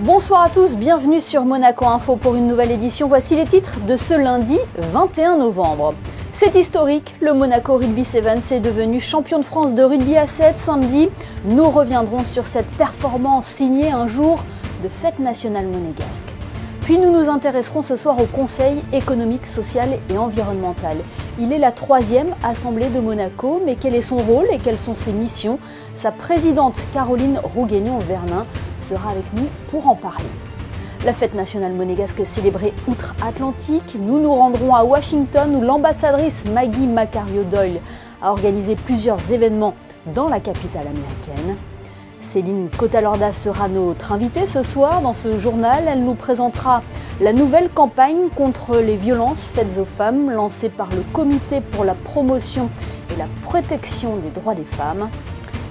Bonsoir à tous, bienvenue sur Monaco Info pour une nouvelle édition. Voici les titres de ce lundi 21 novembre. C'est historique, le Monaco Rugby Sevens est devenu champion de France de rugby à 7 samedi. Nous reviendrons sur cette performance signée un jour de fête nationale monégasque. Puis nous nous intéresserons ce soir au Conseil économique, social et environnemental. Il est la 3e assemblée de Monaco, mais quel est son rôle et quelles sont ses missions? Sa présidente Caroline Rouguignon-Vernin sera avec nous pour en parler. La fête nationale monégasque célébrée outre-Atlantique, nous nous rendrons à Washington où l'ambassadrice Maggie Macario-Doyle a organisé plusieurs événements dans la capitale américaine. Céline Cotalorda sera notre invitée ce soir dans ce journal. Elle nous présentera la nouvelle campagne contre les violences faites aux femmes lancée par le Comité pour la promotion et la protection des droits des femmes.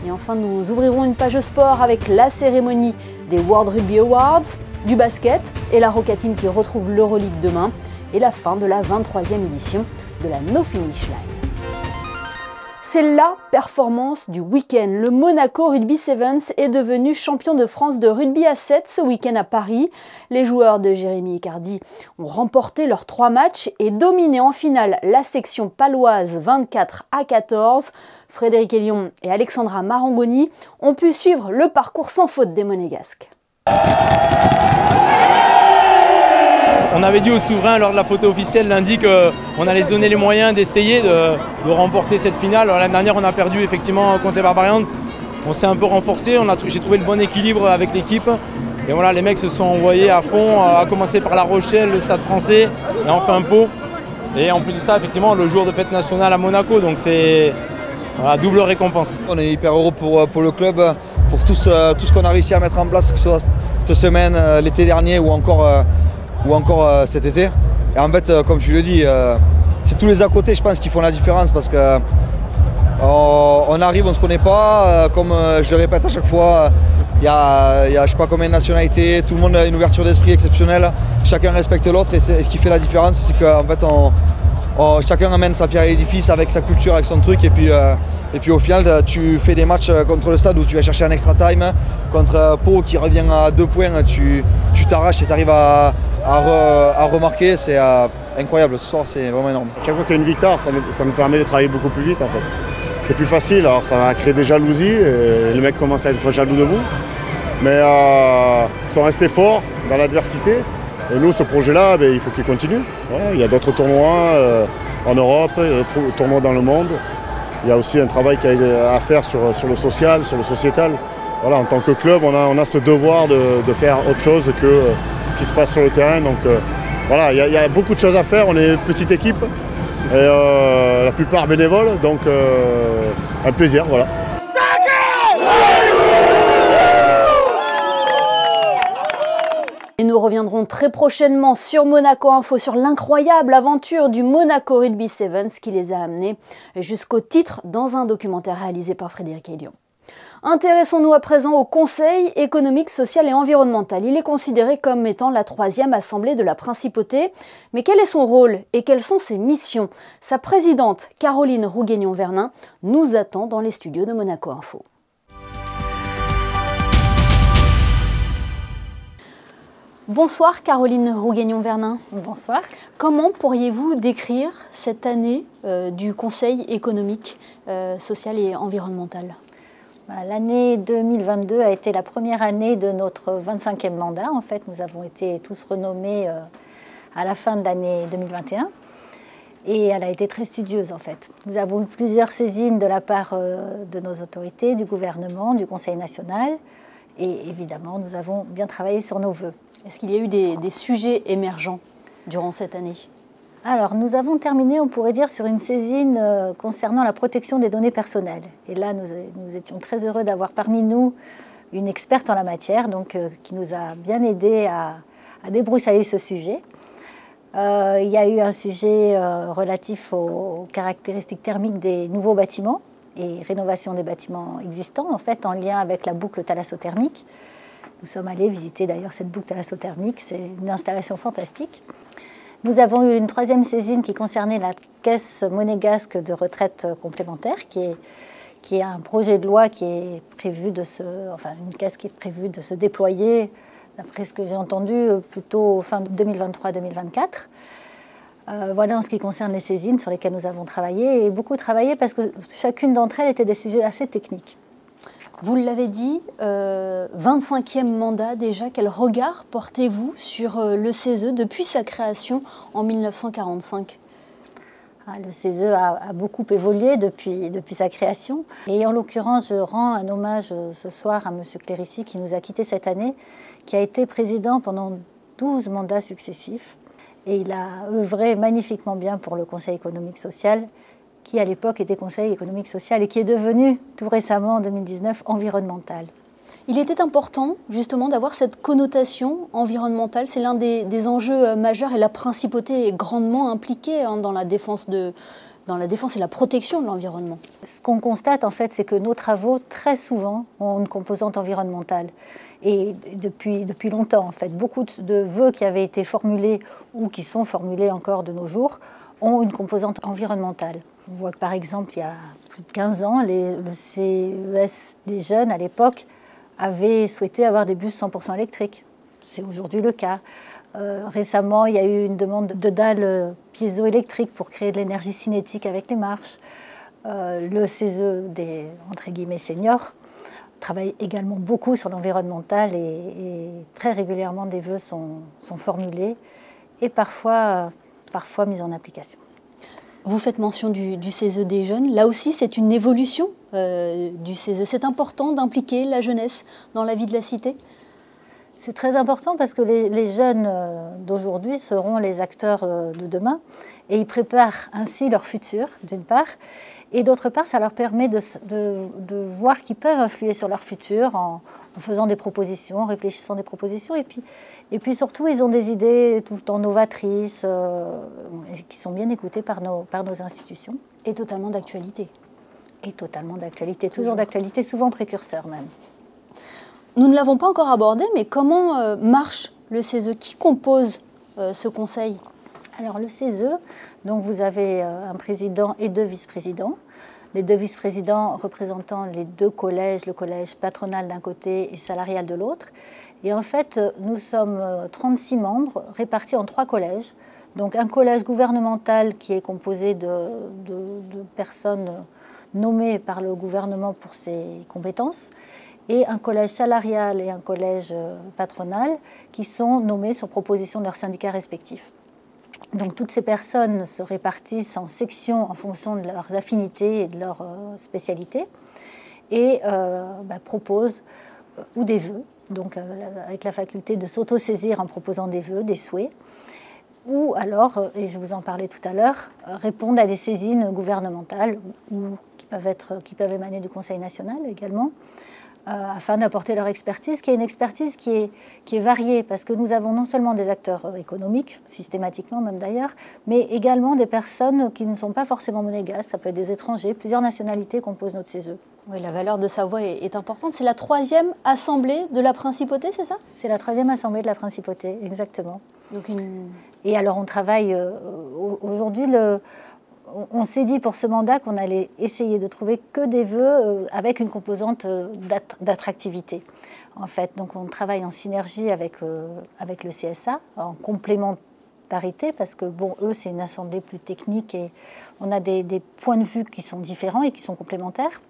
Et enfin, nous ouvrirons une page sport avec la cérémonie des World Rugby Awards, du basket et la Roca Team qui retrouve l'Euroleague demain et la fin de la 23e édition de la No Finish Line. C'est la performance du week-end. Le Monaco Rugby Sevens est devenu champion de France de rugby à 7 ce week-end à Paris. Les joueurs de Jérémy Icardi ont remporté leurs 3 matchs et dominé en finale la section paloise 24-14. Frédéric Elion et Alexandra Marangoni ont pu suivre le parcours sans faute des Monégasques. On avait dit aux souverains lors de la photo officielle lundi qu'on allait se donner les moyens d'essayer de remporter cette finale. L'année dernière, on a perdu effectivement contre les Barbarians. On s'est un peu renforcé, j'ai trouvé le bon équilibre avec l'équipe. Et voilà, les mecs se sont envoyés à fond, à commencer par La Rochelle, le Stade Français, et enfin Pau. Et en plus de ça, effectivement, le jour de fête nationale à Monaco, donc c'est voilà, double récompense. On est hyper heureux pour le club, pour tout ce qu'on a réussi à mettre en place, que ce soit cette semaine, l'été dernier ou encore cet été. Et en fait, comme tu le dis, c'est tous les à côté, je pense, qui font la différence parce que on arrive, on ne se connaît pas, comme je le répète à chaque fois, il y a je ne sais pas combien de nationalités, tout le monde a une ouverture d'esprit exceptionnelle, chacun respecte l'autre et ce qui fait la différence, c'est qu'en fait, chacun amène sa pierre à l'édifice avec sa culture, avec son truc et puis au final tu fais des matchs contre le Stade où tu vas chercher un extra time, contre Pau qui revient à 2 points, tu t'arraches et tu arrives à remarquer, c'est incroyable, ce soir c'est vraiment énorme. Chaque fois qu'il y a une victoire, ça nous permet de travailler beaucoup plus vite en fait. C'est plus facile, alors ça va créer des jalousies et les mecs commencent à être jaloux de vous. Mais ils sont restés forts dans l'adversité. Et nous, ce projet-là, il faut qu'il continue. Voilà, il y a d'autres tournois en Europe, il y a d'autres tournois dans le monde. Il y a aussi un travail à faire sur le social, sur le sociétal. Voilà, en tant que club, on a ce devoir de faire autre chose que ce qui se passe sur le terrain. Donc voilà, il y a beaucoup de choses à faire. On est une petite équipe, et la plupart bénévoles, donc un plaisir. Voilà. Et nous reviendrons très prochainement sur Monaco Info, sur l'incroyable aventure du Monaco Rugby Sevens qui les a amenés jusqu'au titre dans un documentaire réalisé par Frédéric Elion. Intéressons-nous à présent au Conseil économique, social et environnemental. Il est considéré comme étant la 3e assemblée de la Principauté. Mais quel est son rôle et quelles sont ses missions? Sa présidente, Caroline Rouguignon-Vernin, nous attend dans les studios de Monaco Info. Bonsoir Caroline Rouguignon-Vernin. Bonsoir. Comment pourriez-vous décrire cette année du Conseil économique, social et environnemental? L'année 2022 a été la première année de notre 25e mandat. En fait, nous avons été tous renommés à la fin de l'année 2021 et elle a été très studieuse en fait. Nous avons eu plusieurs saisines de la part de nos autorités, du gouvernement, du Conseil national et évidemment nous avons bien travaillé sur nos vœux. Est-ce qu'il y a eu des sujets émergents durant cette année? Alors, nous avons terminé, on pourrait dire, sur une saisine concernant la protection des données personnelles. Et là, nous étions très heureux d'avoir parmi nous une experte en la matière, donc, qui nous a bien aidé à débroussailler ce sujet. Il y a eu un sujet relatif aux caractéristiques thermiques des nouveaux bâtiments et rénovation des bâtiments existants, en fait, en lien avec la boucle thalassothermique. Nous sommes allés visiter d'ailleurs cette boucle thalassothermique, c'est une installation fantastique. Nous avons eu une 3e saisine qui concernait la caisse monégasque de retraite complémentaire, qui est un projet de loi qui est prévu une caisse qui est prévue de se déployer d'après ce que j'ai entendu, plutôt fin 2023-2024. Voilà en ce qui concerne les saisines sur lesquelles nous avons travaillé, et beaucoup travaillé parce que chacune d'entre elles était des sujets assez techniques. Vous l'avez dit, 25e mandat déjà. Quel regard portez-vous sur le CESE depuis sa création en 1945 ? Le CESE a beaucoup évolué depuis sa création. Et en l'occurrence, je rends un hommage ce soir à M. Clérici qui nous a quittés cette année, qui a été président pendant 12 mandats successifs. Et il a œuvré magnifiquement bien pour le Conseil économique social, qui à l'époque était Conseil économique social et qui est devenu tout récemment en 2019 environnemental. Il était important justement d'avoir cette connotation environnementale. C'est l'un des enjeux majeurs et la principauté est grandement impliquée dans la défense et la protection de l'environnement. Ce qu'on constate en fait, c'est que nos travaux très souvent ont une composante environnementale. Et depuis longtemps en fait, beaucoup de vœux qui avaient été formulés ou qui sont formulés encore de nos jours ont une composante environnementale. On voit que par exemple, il y a plus de 15 ans, le CES des jeunes à l'époque avait souhaité avoir des bus 100% électriques. C'est aujourd'hui le cas. Récemment, il y a eu une demande de dalles piézoélectriques pour créer de l'énergie cinétique avec les marches. Le CESE des entre guillemets seniors travaille également beaucoup sur l'environnemental et très régulièrement des vœux sont formulés et parfois mis en application. Vous faites mention du CESE des jeunes. Là aussi, c'est une évolution du CESE. C'est important d'impliquer la jeunesse dans la vie de la cité ? C'est très important parce que les jeunes d'aujourd'hui seront les acteurs de demain et ils préparent ainsi leur futur, d'une part. Et d'autre part, ça leur permet de voir qu'ils peuvent influer sur leur futur en faisant des propositions, en réfléchissant des propositions. Et puis surtout, ils ont des idées tout le temps novatrices qui sont bien écoutées par nos institutions. Et totalement d'actualité. Et totalement d'actualité, toujours d'actualité, souvent précurseur même. Nous ne l'avons pas encore abordé, mais comment marche le CESE ? Qui compose ce conseil ? Alors le CESE, donc vous avez un président et 2 vice-présidents. Les 2 vice-présidents représentant les 2 collèges, le collège patronal d'un côté et salarial de l'autre. Et en fait, nous sommes 36 membres répartis en 3 collèges. Donc un collège gouvernemental qui est composé de personnes nommées par le gouvernement pour ses compétences, et un collège salarial et un collège patronal qui sont nommés sur proposition de leurs syndicats respectifs. Donc toutes ces personnes se répartissent en sections en fonction de leurs affinités et de leurs spécialités et proposent ou des vœux, donc avec la faculté de s'auto-saisir en proposant des vœux, des souhaits, ou alors, et je vous en parlais tout à l'heure, répondent à des saisines gouvernementales ou qui peuvent émaner du Conseil national également, afin d'apporter leur expertise, qui est une expertise qui est variée, parce que nous avons non seulement des acteurs économiques, systématiquement même d'ailleurs, mais également des personnes qui ne sont pas forcément monégasques, ça peut être des étrangers, plusieurs nationalités composent notre CESE. Oui, la valeur de sa voix est importante. C'est la 3e assemblée de la principauté, c'est ça ? C'est la 3e assemblée de la principauté, exactement. Donc Et alors on travaille, aujourd'hui, on s'est dit pour ce mandat qu'on allait essayer de trouver que des vœux avec une composante d'attractivité. En fait, donc on travaille en synergie avec le CSA, en complémentarité, parce que bon, eux, c'est une assemblée plus technique et on a des points de vue qui sont différents et qui sont complémentaires.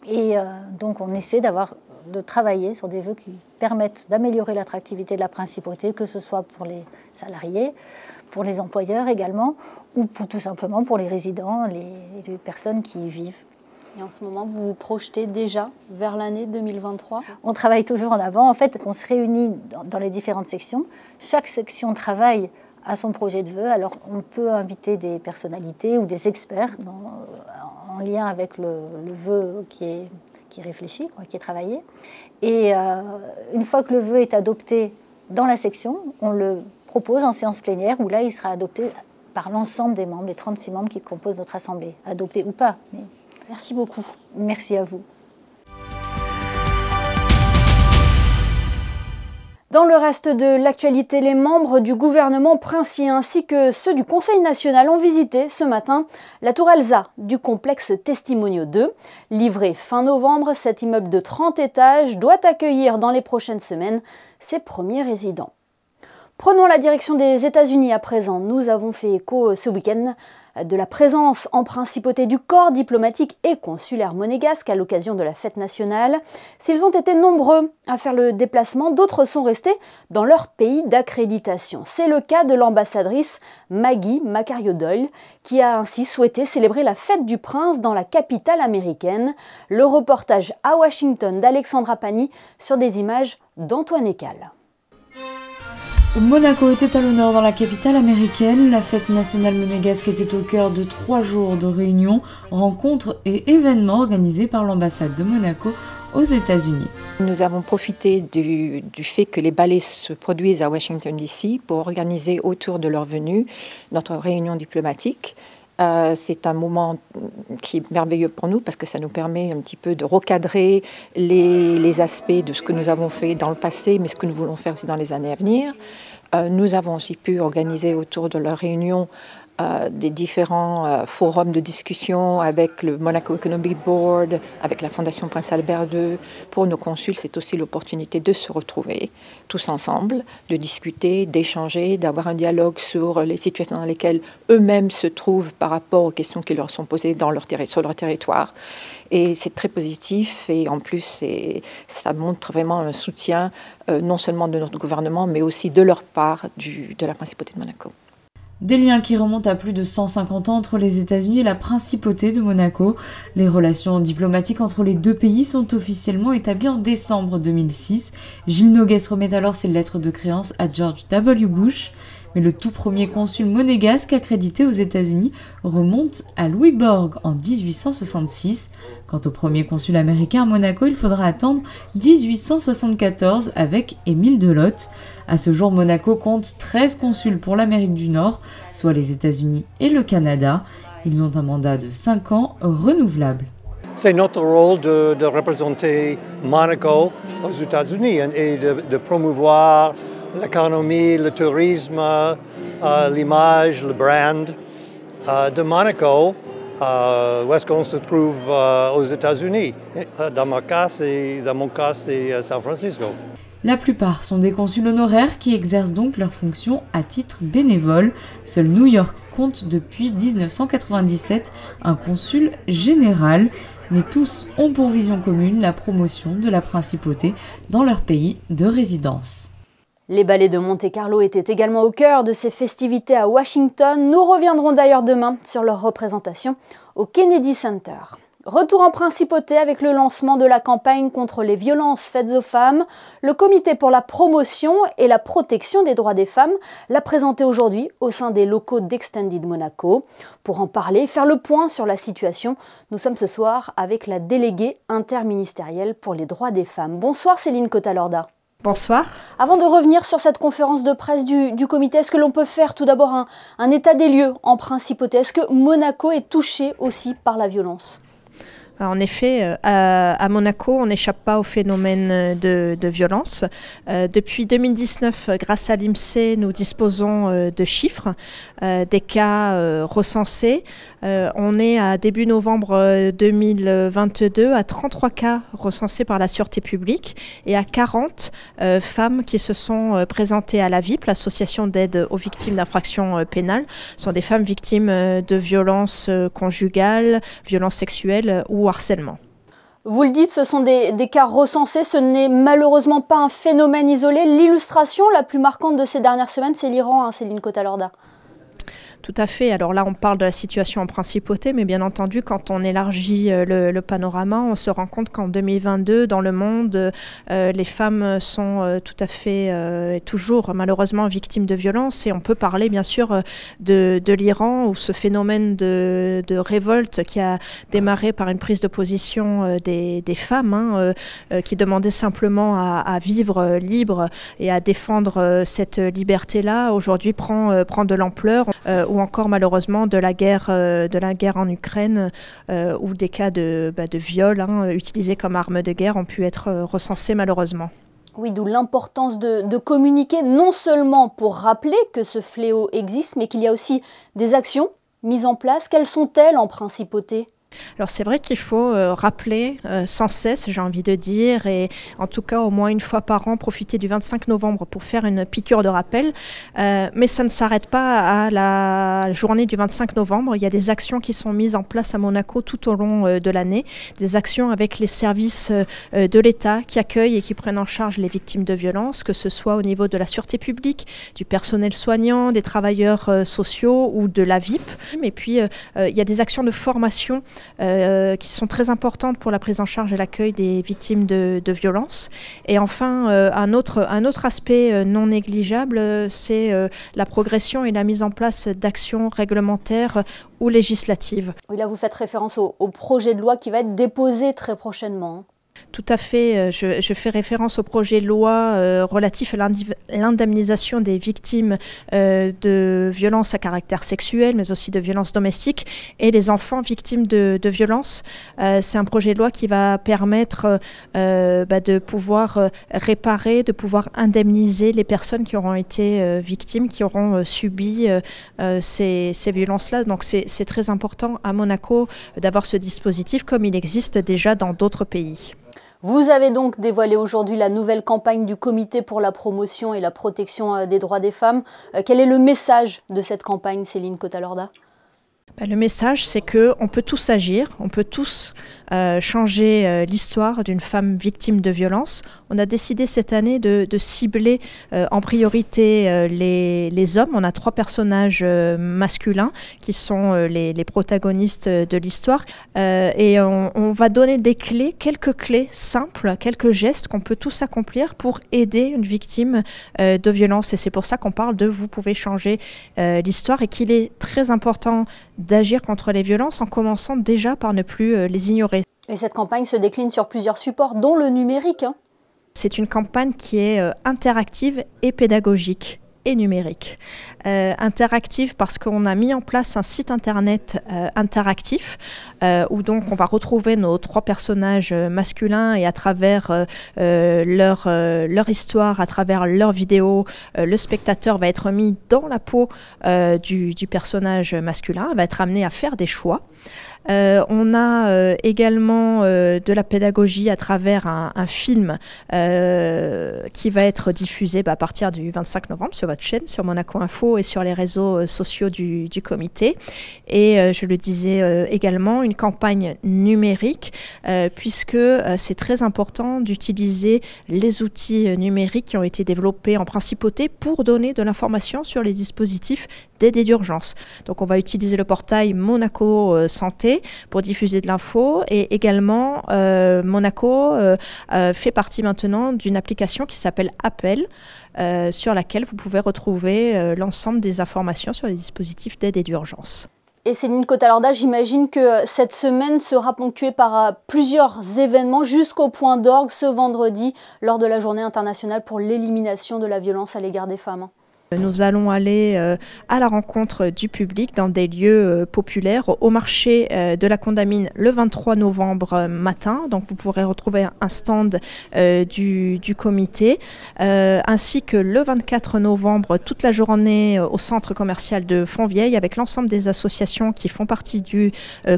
Et donc on essaie de travailler sur des vœux qui permettent d'améliorer l'attractivité de la principauté, que ce soit pour les salariés, pour les employeurs également, ou tout simplement pour les résidents, les personnes qui y vivent. Et en ce moment, vous vous projetez déjà vers l'année 2023 ? On travaille toujours en avant. En fait, on se réunit dans les différentes sections. Chaque section travaille à son projet de vœux. Alors, on peut inviter des personnalités ou des experts en lien avec le vœu qui est réfléchi, qui est travaillé. Et une fois que le vœu est adopté dans la section, on le propose en séance plénière où là, il sera adopté par l'ensemble des membres, les 36 membres qui composent notre assemblée, adopté ou pas. Mais... Merci beaucoup. Merci à vous. Dans le reste de l'actualité, les membres du gouvernement princier ainsi que ceux du Conseil national ont visité ce matin la tour Elsa du complexe Testimonio 2. Livré fin novembre, cet immeuble de 30 étages doit accueillir dans les prochaines semaines ses premiers résidents. Prenons la direction des États-Unis à présent. Nous avons fait écho ce week-end de la présence en principauté du corps diplomatique et consulaire monégasque à l'occasion de la fête nationale. S'ils ont été nombreux à faire le déplacement, d'autres sont restés dans leur pays d'accréditation. C'est le cas de l'ambassadrice Maggie Macario-Doyle qui a ainsi souhaité célébrer la fête du prince dans la capitale américaine. Le reportage à Washington d'Alexandra Pani sur des images d'Antoine Écal. Monaco était à l'honneur dans la capitale américaine. La fête nationale monégasque était au cœur de 3 jours de réunions, rencontres et événements organisés par l'ambassade de Monaco aux États-Unis. Nous avons profité du fait que les ballets se produisent à Washington DC pour organiser autour de leur venue notre réunion diplomatique. C'est un moment qui est merveilleux pour nous parce que ça nous permet un petit peu de recadrer les aspects de ce que nous avons fait dans le passé, mais ce que nous voulons faire aussi dans les années à venir. Nous avons aussi pu organiser autour de leur réunion des différents forums de discussion avec le Monaco Economic Board, avec la Fondation Prince Albert II. Pour nos consuls, c'est aussi l'opportunité de se retrouver tous ensemble, de discuter, d'échanger, d'avoir un dialogue sur les situations dans lesquelles eux-mêmes se trouvent par rapport aux questions qui leur sont posées sur leur territoire. Et c'est très positif et en plus, ça montre vraiment un soutien non seulement de notre gouvernement, mais aussi de leur part de la principauté de Monaco. Des liens qui remontent à plus de 150 ans entre les États-Unis et la principauté de Monaco. Les relations diplomatiques entre les deux pays sont officiellement établies en décembre 2006. Gilles Noguès remet alors ses lettres de créance à George W. Bush. Mais le tout premier consul monégasque accrédité aux États-Unis remonte à Louis Borg en 1866. Quant au premier consul américain à Monaco, il faudra attendre 1874 avec Émile Delotte. À ce jour, Monaco compte 13 consuls pour l'Amérique du Nord, soit les États-Unis et le Canada. Ils ont un mandat de 5 ans renouvelable. C'est notre rôle de représenter Monaco aux États-Unis et de promouvoir l'économie, le tourisme, l'image, le brand de Monaco, où est-ce qu'on se trouve aux États-Unis. Dans mon cas, c'est San Francisco. La plupart sont des consuls honoraires qui exercent donc leurs fonctions à titre bénévole. Seul New York compte depuis 1997 un consul général. Mais tous ont pour vision commune la promotion de la principauté dans leur pays de résidence. Les ballets de Monte-Carlo étaient également au cœur de ces festivités à Washington. Nous reviendrons d'ailleurs demain sur leur représentation au Kennedy Center. Retour en principauté avec le lancement de la campagne contre les violences faites aux femmes. Le comité pour la promotion et la protection des droits des femmes l'a présenté aujourd'hui au sein des locaux d'Extended Monaco. Pour en parler, faire le point sur la situation, nous sommes ce soir avec la déléguée interministérielle pour les droits des femmes. Bonsoir Céline Cotalorda. Bonsoir. Avant de revenir sur cette conférence de presse du comité, est-ce que l'on peut faire tout d'abord un état des lieux en principauté? Est-ce que Monaco est touché aussi par la violence? En effet, à Monaco, on n'échappe pas au phénomène de violence. Depuis 2019, grâce à l'INSEE, nous disposons de chiffres, des cas recensés. On est à début novembre 2022 à 33 cas recensés par la Sûreté publique et à 40 femmes qui se sont présentées à la VIP, l'association d'aide aux victimes d'infractions pénales. Ce sont des femmes victimes de violences conjugales, violences sexuelles ou harcèlement. Vous le dites, ce sont des cas recensés, ce n'est malheureusement pas un phénomène isolé. L'illustration la plus marquante de ces dernières semaines, c'est l'Iran, Céline Cotalorda. Tout à fait. Alors là, on parle de la situation en principauté, mais bien entendu, quand on élargit le panorama, on se rend compte qu'en 2022, dans le monde, les femmes sont tout à fait, toujours malheureusement victimes de violences. Et on peut parler bien sûr de l'Iran, où ce phénomène de révolte qui a démarré par une prise de position des femmes, qui demandaient simplement à vivre libre et à défendre cette liberté-là, aujourd'hui prend de l'ampleur. Ou encore malheureusement de la guerre en Ukraine, où des cas de viol utilisés comme arme de guerre ont pu être recensés malheureusement. Oui, d'où l'importance de communiquer, non seulement pour rappeler que ce fléau existe, mais qu'il y a aussi des actions mises en place. Quelles sont-elles en principauté ? Alors c'est vrai qu'il faut rappeler sans cesse, j'ai envie de dire, et en tout cas au moins une fois par an, profiter du 25 novembre pour faire une piqûre de rappel. Mais ça ne s'arrête pas à la journée du 25 novembre. Il y a des actions qui sont mises en place à Monaco tout au long de l'année. Des actions avec les services de l'État qui accueillent et qui prennent en charge les victimes de violences, que ce soit au niveau de la sûreté publique, du personnel soignant, des travailleurs sociaux ou de la VIP. Et puis il y a des actions de formation qui sont très importantes pour la prise en charge et l'accueil des victimes de violences. Et enfin, un autre aspect non négligeable, c'est la progression et la mise en place d'actions réglementaires ou législatives. Oui, là, vous faites référence au projet de loi qui va être déposé très prochainement. Tout à fait. Je fais référence au projet de loi relatif à l'indemnisation des victimes de violences à caractère sexuel, mais aussi de violences domestiques, et les enfants victimes de violences. C'est un projet de loi qui va permettre de pouvoir réparer, de pouvoir indemniser les personnes qui auront été victimes, qui auront subi ces violences-là. Donc c'est très important à Monaco d'avoir ce dispositif, comme il existe déjà dans d'autres pays. Vous avez donc dévoilé aujourd'hui la nouvelle campagne du Comité pour la promotion et la protection des droits des femmes. Quel est le message de cette campagne, Céline Cota-Lorda ? Le message, c'est qu'on peut tous agir, on peut tous changer l'histoire d'une femme victime de violence. On a décidé cette année de cibler en priorité les hommes. On a 3 personnages masculins qui sont les protagonistes de l'histoire. Et on va donner des clés, quelques clés simples, quelques gestes qu'on peut tous accomplir pour aider une victime de violence. Et c'est pour ça qu'on parle de « vous pouvez changer l'histoire » et qu'il est très important d'agir contre les violences en commençant déjà par ne plus les ignorer. Et cette campagne se décline sur plusieurs supports, dont le numérique. C'est une campagne qui est interactive et pédagogique et numérique. Interactive parce qu'on a mis en place un site internet interactif où donc on va retrouver nos 3 personnages masculins et à travers leur histoire, à travers leurs vidéos, le spectateur va être mis dans la peau du personnage masculin, va être amené à faire des choix. On a également de la pédagogie à travers un film qui va être diffusé à partir du 25 novembre sur votre chaîne, sur Monaco Info et sur les réseaux sociaux du comité. Et je le disais également, une campagne numérique puisque c'est très important d'utiliser les outils numériques qui ont été développés en principauté pour donner de l'information sur les dispositifs d'aide et d'urgence. Donc on va utiliser le portail Monaco Santé pour diffuser de l'info et également Monaco fait partie maintenant d'une application qui s'appelle Appel sur laquelle vous pouvez retrouver l'ensemble des informations sur les dispositifs d'aide et d'urgence. Et Céline Cota-Lorda, j'imagine que cette semaine sera ponctuée par plusieurs événements jusqu'au point d'orgue ce vendredi lors de la journée internationale pour l'élimination de la violence à l'égard des femmes. Nous allons aller à la rencontre du public dans des lieux populaires au marché de la Condamine le 23 novembre matin. Donc vous pourrez retrouver un stand du comité ainsi que le 24 novembre toute la journée au centre commercial de Fontvieille avec l'ensemble des associations qui font partie du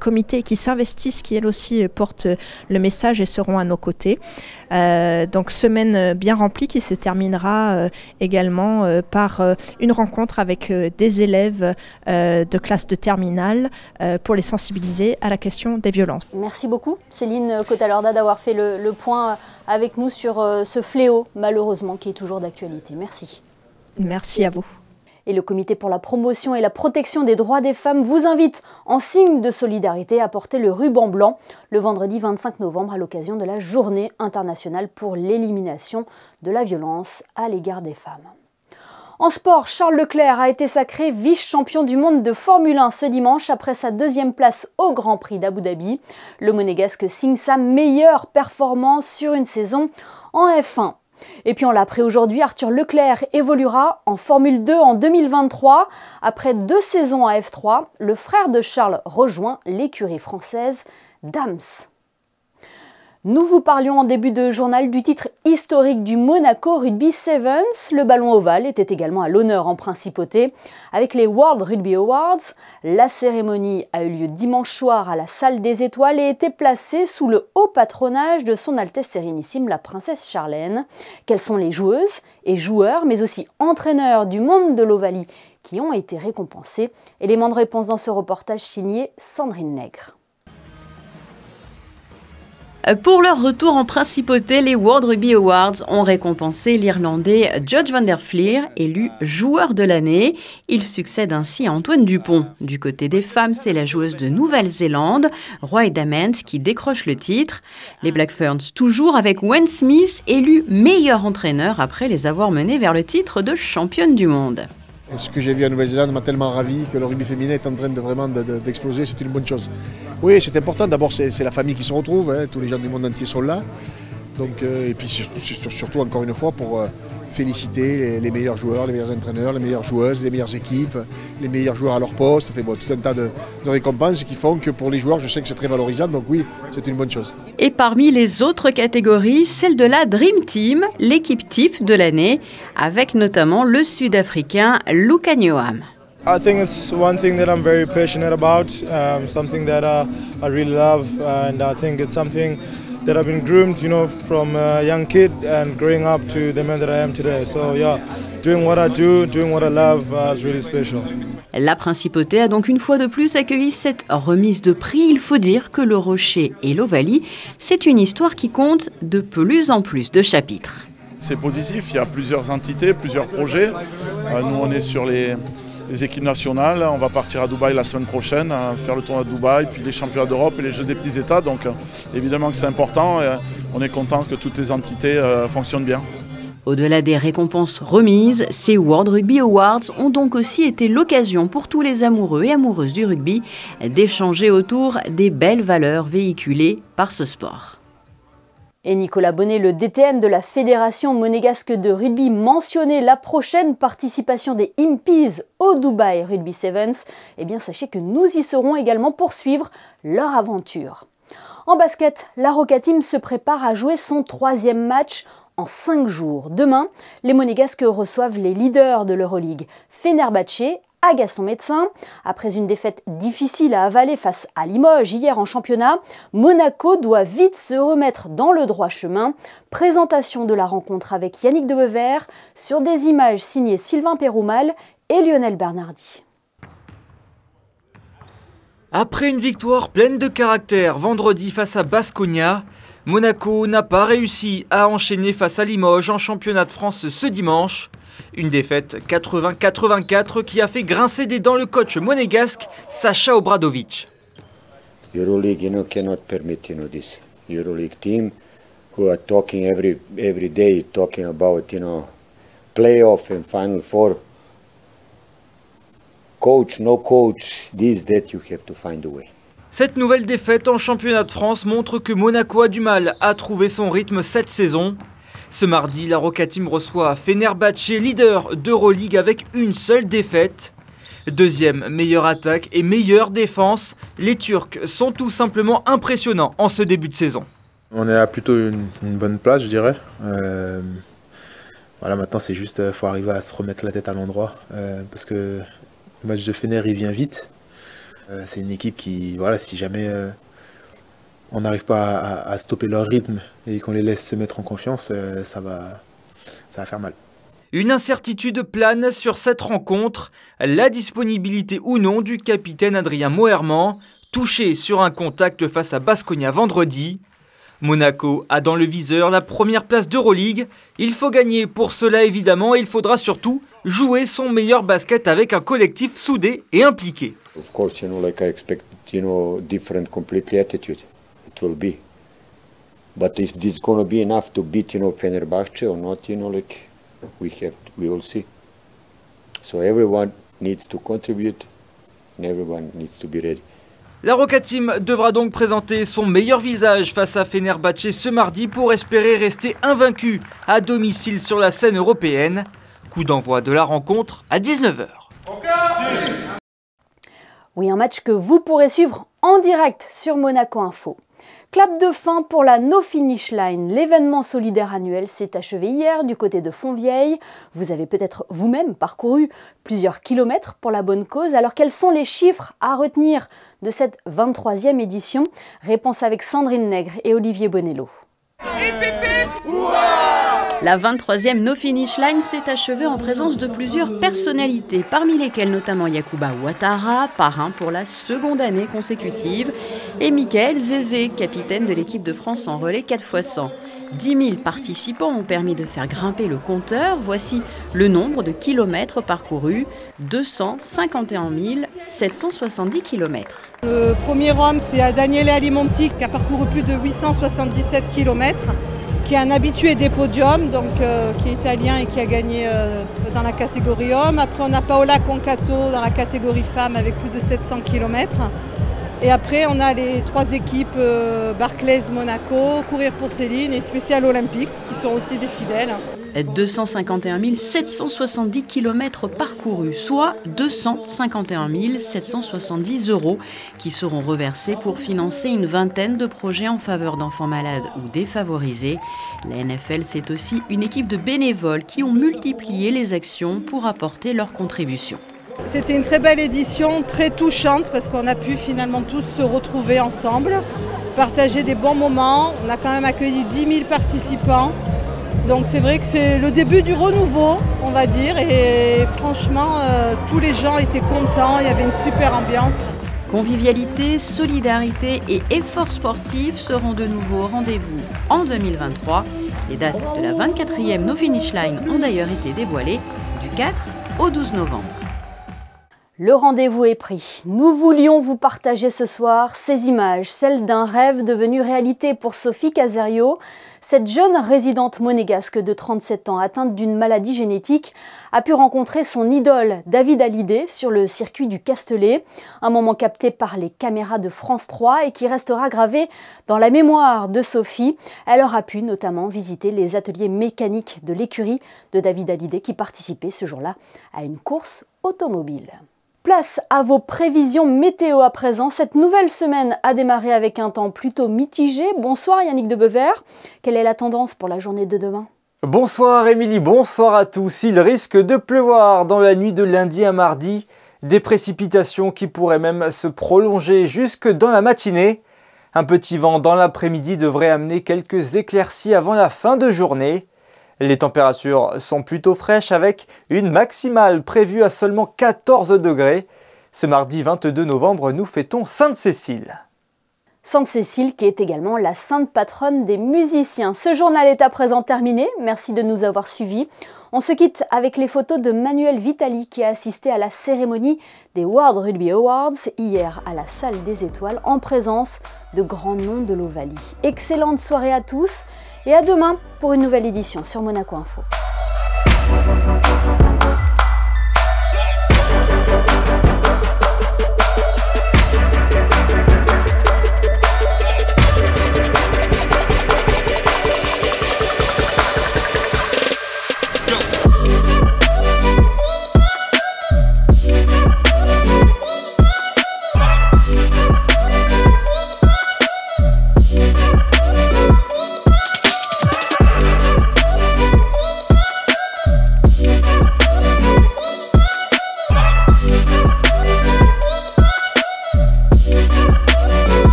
comité et qui s'investissent, qui elles aussi portent le message et seront à nos côtés. Donc semaine bien remplie qui se terminera également par une rencontre avec des élèves de classe de terminale pour les sensibiliser à la question des violences. Merci beaucoup Céline Cota-Lorda d'avoir fait le point avec nous sur ce fléau malheureusement qui est toujours d'actualité. Merci. Merci à vous. Et le Comité pour la promotion et la protection des droits des femmes vous invite en signe de solidarité à porter le ruban blanc le vendredi 25 novembre à l'occasion de la Journée internationale pour l'élimination de la violence à l'égard des femmes. En sport, Charles Leclerc a été sacré vice-champion du monde de Formule 1 ce dimanche après sa 2e place au Grand Prix d'Abu Dhabi. Le Monégasque signe sa meilleure performance sur une saison en F1. Et puis on l'a appris aujourd'hui, Arthur Leclerc évoluera en Formule 2 en 2023. Après 2 saisons à F3, le frère de Charles rejoint l'écurie française Dams. Nous vous parlions en début de journal du titre historique du Monaco Rugby Sevens. Le ballon ovale était également à l'honneur en principauté avec les World Rugby Awards. La cérémonie a eu lieu dimanche soir à la Salle des Étoiles et était placée sous le haut patronage de son Altesse Sérénissime, la princesse Charlène. Quelles sont les joueuses et joueurs, mais aussi entraîneurs du monde de l'Ovalie qui ont été récompensés? Élément de réponse dans ce reportage signé Sandrine Nègre. Pour leur retour en principauté, les World Rugby Awards ont récompensé l'Irlandais Judge van der Fleer, élu joueur de l'année. Il succède ainsi à Antoine Dupont. Du côté des femmes, c'est la joueuse de Nouvelle-Zélande, Roy Dament, qui décroche le titre. Les Black Ferns, toujours avec Wayne Smith, élu meilleur entraîneur après les avoir menés vers le titre de championne du monde. Ce que j'ai vu à Nouvelle-Zélande m'a tellement ravi que le rugby féminin est en train d'exploser, c'est une bonne chose. Oui, c'est important, d'abord c'est la famille qui se retrouve, hein, tous les gens du monde entier sont là. Donc, et puis surtout encore une fois pour féliciter les meilleurs joueurs, les meilleurs entraîneurs, les meilleures joueuses, les meilleures équipes, les meilleurs joueurs à leur poste. Ça fait tout un tas de récompenses qui font que pour les joueurs, je sais que c'est très valorisant, donc oui, c'est une bonne chose. Et parmi les autres catégories, celle de la Dream Team, l'équipe type de l'année, avec notamment le Sud-Africain Luka Njoam. I think it's one thing that I'm very passionate about, something that I really love, and I think it's something that I've been groomed, from a young kid and growing up to the man that I am today. So yeah, doing what I do, doing what I love is really special. La Principauté a donc une fois de plus accueilli cette remise de prix. Il faut dire que le Rocher et l'Ovalie, c'est une histoire qui compte de plus en plus de chapitres. C'est positif, il y a plusieurs entités, plusieurs projets. Nous, on est sur les équipes nationales. On va partir à Dubaï la semaine prochaine, faire le tournoi de Dubaï, puis les championnats d'Europe et les Jeux des petits États. Donc évidemment que c'est important et on est content que toutes les entités fonctionnent bien. Au-delà des récompenses remises, ces World Rugby Awards ont donc aussi été l'occasion pour tous les amoureux et amoureuses du rugby d'échanger autour des belles valeurs véhiculées par ce sport. Et Nicolas Bonnet, le DTN de la Fédération monégasque de rugby, mentionnait la prochaine participation des Impies au Dubai Rugby Sevens. Eh bien, sachez que nous y serons également pour suivre leur aventure. En basket, la Roca Team se prépare à jouer son 3e match en 5 jours. Demain, les Monégasques reçoivent les leaders de l'Euroleague, Fenerbahçe, à Gaston-Médecin. Après une défaite difficile à avaler face à Limoges hier en championnat, Monaco doit vite se remettre dans le droit chemin. Présentation de la rencontre avec Yannick Debeuvert sur des images signées Sylvain Péroumal et Lionel Bernardi. Après une victoire pleine de caractère vendredi face à Baskonia, Monaco n'a pas réussi à enchaîner face à Limoges en championnat de France ce dimanche. Une défaite 80-84 qui a fait grincer des dents le coach monégasque Sacha Obradovic. Euroleague, cannot permit, this Euroleague team who are talking every day, talking about, playoff and Final Four. Coach, no coach, that you have to find a way. Cette nouvelle défaite en championnat de France montre que Monaco a du mal à trouver son rythme cette saison. Ce mardi, la Roca Team reçoit Fenerbahçe, leader d'Euroleague avec une seule défaite. Deuxième meilleure attaque et meilleure défense, les Turcs sont tout simplement impressionnants en ce début de saison. On est à plutôt une bonne place, je dirais. Voilà, maintenant c'est juste, faut arriver à se remettre la tête à l'endroit parce que le match de Fener il vient vite. C'est une équipe qui, voilà, si jamais on n'arrive pas à stopper leur rythme et qu'on les laisse se mettre en confiance, ça va faire mal. Une incertitude plane sur cette rencontre, la disponibilité ou non du capitaine Adrien Moerman, touché sur un contact face à Baskonia vendredi. Monaco a dans le viseur la première place d'Euroleague. Il faut gagner pour cela évidemment et il faudra surtout jouer son meilleur basket avec un collectif soudé et impliqué. Of course, like I expect, different completely attitude. It will be. But if this is going to be enough to beat, Fenerbahçe or not, we will see. So everyone needs to contribute and everyone needs to be ready. La Roca Team devra donc présenter son meilleur visage face à Fenerbahçe ce mardi pour espérer rester invaincu à domicile sur la scène européenne. Coup d'envoi de la rencontre à 19h. Oui, un match que vous pourrez suivre en direct sur Monaco Info. Clap de fin pour la No Finish Line. L'événement solidaire annuel s'est achevé hier du côté de Fontvieille. Vous avez peut-être vous-même parcouru plusieurs kilomètres pour la bonne cause. Alors quels sont les chiffres à retenir de cette 23e édition? Réponse avec Sandrine Nègre et Olivier Bonello. La 23e No Finish Line s'est achevée en présence de plusieurs personnalités, parmi lesquelles notamment Yacouba Ouattara, parrain pour la seconde année consécutive, et Mickaël Zézé, capitaine de l'équipe de France en relais 4x100. 10 000 participants ont permis de faire grimper le compteur. Voici le nombre de kilomètres parcourus, 251 770 kilomètres. Le premier homme, c'est Daniele Alimonti qui a parcouru plus de 877 kilomètres, qui est un habitué des podiums, donc, qui est italien et qui a gagné dans la catégorie homme. Après, on a Paola Concato dans la catégorie femme avec plus de 700 km. Et après, on a les trois équipes Barclays Monaco, Courir pour Céline et Special Olympics qui sont aussi des fidèles. 251 770 km parcourus, soit 251 770 € qui seront reversés pour financer une vingtaine de projets en faveur d'enfants malades ou défavorisés. La NFL, c'est aussi une équipe de bénévoles qui ont multiplié les actions pour apporter leur contribution. C'était une très belle édition, très touchante parce qu'on a pu finalement tous se retrouver ensemble, partager des bons moments. On a quand même accueilli 10 000 participants. Donc c'est vrai que c'est le début du renouveau, on va dire, et franchement, tous les gens étaient contents, il y avait une super ambiance. Convivialité, solidarité et efforts sportifs seront de nouveau au rendez-vous en 2023. Les dates de la 24e No Finish Line ont d'ailleurs été dévoilées du 4 au 12 novembre. Le rendez-vous est pris. Nous voulions vous partager ce soir ces images, celles d'un rêve devenu réalité pour Sophie Caserio. Cette jeune résidente monégasque de 37 ans atteinte d'une maladie génétique a pu rencontrer son idole David Hallyday sur le circuit du Castellet. Un moment capté par les caméras de France 3 et qui restera gravé dans la mémoire de Sophie. Elle aura pu notamment visiter les ateliers mécaniques de l'écurie de David Hallyday qui participait ce jour-là à une course automobile. Place à vos prévisions météo à présent. Cette nouvelle semaine a démarré avec un temps plutôt mitigé. Bonsoir Yannick de Beuvert. Quelle est la tendance pour la journée de demain ? Bonsoir Émilie, bonsoir à tous. Il risque de pleuvoir dans la nuit de lundi à mardi. Des précipitations qui pourraient même se prolonger jusque dans la matinée. Un petit vent dans l'après-midi devrait amener quelques éclaircies avant la fin de journée. Les températures sont plutôt fraîches avec une maximale prévue à seulement 14 degrés. Ce mardi 22 novembre, nous fêtons Sainte-Cécile. Sainte-Cécile qui est également la sainte patronne des musiciens. Ce journal est à présent terminé. Merci de nous avoir suivis. On se quitte avec les photos de Manuel Vitali qui a assisté à la cérémonie des World Rugby Awards hier à la Salle des Étoiles en présence de grands noms de l'Ovalie. Excellente soirée à tous. Et à demain pour une nouvelle édition sur Monaco Info.